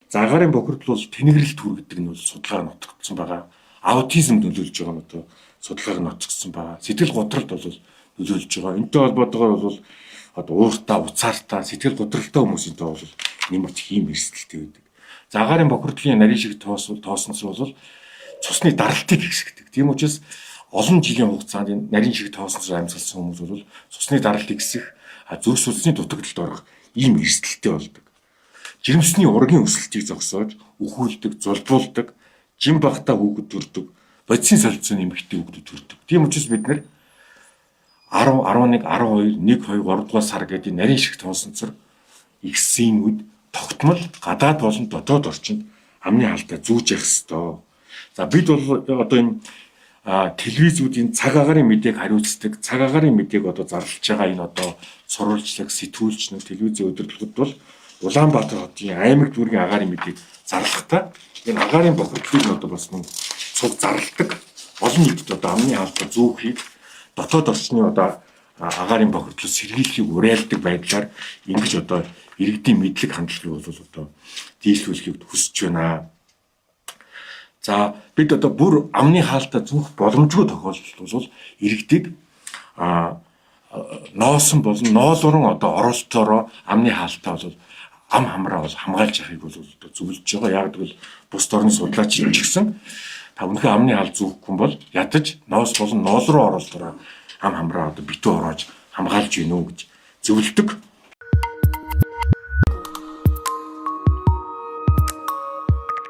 За агаарын бохирдол бол тэнэглэл төр гэдэг нь бол судалгаар нотогдсон байгаа. Аутизм нөлөөлж байгаа нь одоо судалгаар нотогдсон байгаа. Сэтгэл готролд бол нөлөөлж байгаа. Энэтэй холбоотойгоор бол одоо ууртаа, уцаартаа, сэтгэл готролтой хүмүүсийнтэй бол нэмэгт хийм эрсдэлтэй байдаг. За агаарын бохирдлын нарийн шиг тоосноцор бол цусны даралтыг ихсгдэг. Тийм учраас олон жилийн хугацаанд энэ нарийн шиг тоосноцор амьсгалсан хүмүүс бол цусны даралтыг ихсэх, зүрх судасны дутагдлалд орох ийм эрсдэлтэй болдог. Жирэмсний ургийн өсөлтийг зогсоож, үхүүлдэг, зулбуулдаг, жим багтаа хүүхэд төрдөг, бодисын солилцооны эмэгтэй хүүхэд төрдөг. Тийм учраас бид нар 10, 11, 12, 1, 2, 3 дугаар сар гэдэг нарийн шиг тоосноцор ихссэн үед тогтмол гадаад болон дотоод орчинд амны хаалтаа зүүж явах ёстой. За бид бол одоо энэ телевизүүдийн цаг агаарын мэдээг хариуцдаг, цаг агаарын мэдээг одоо зарлж байгаа энэ одоо сурвалжлаг, сэтгүүлч, телевизийн удирдлагууд бол Улаанбаатар хотын аймаг дүүргийн агаарын мэдээг зарлахдаа энэ агаарын бохирдлыг нь одоо бас нэг цуг зарладаг. Олон нийтэд одоо амны хаалтаа зүүхийг дотоод орчны одоо агаарын бохирдлыг сэргийлэхийг уриалдаг байдлаар ингэж одоо иргэдийн мэдлэг хандлагыг бол одоо дийлүүлэхийг хүсэж байна. За бид одоо бүр амны хаалтаа зүүх боломжгүй тохиолдолд бол иргэдэг ноосон болон ноолорон одоо оролцоороо амны хаалтаа бол ам хамраа бол хамгаалж явахыг бол одоо зөвлөж байгаа. Яг гэвэл бус орны судлаач ч гэсэн та өнөхөө амны хаалт зүүхгүй бол ядаж ноос болон ноол руу оролцоороо ам хамраа одоо битүү ороож хамгаалж гинөө гэж зөвлөдөг.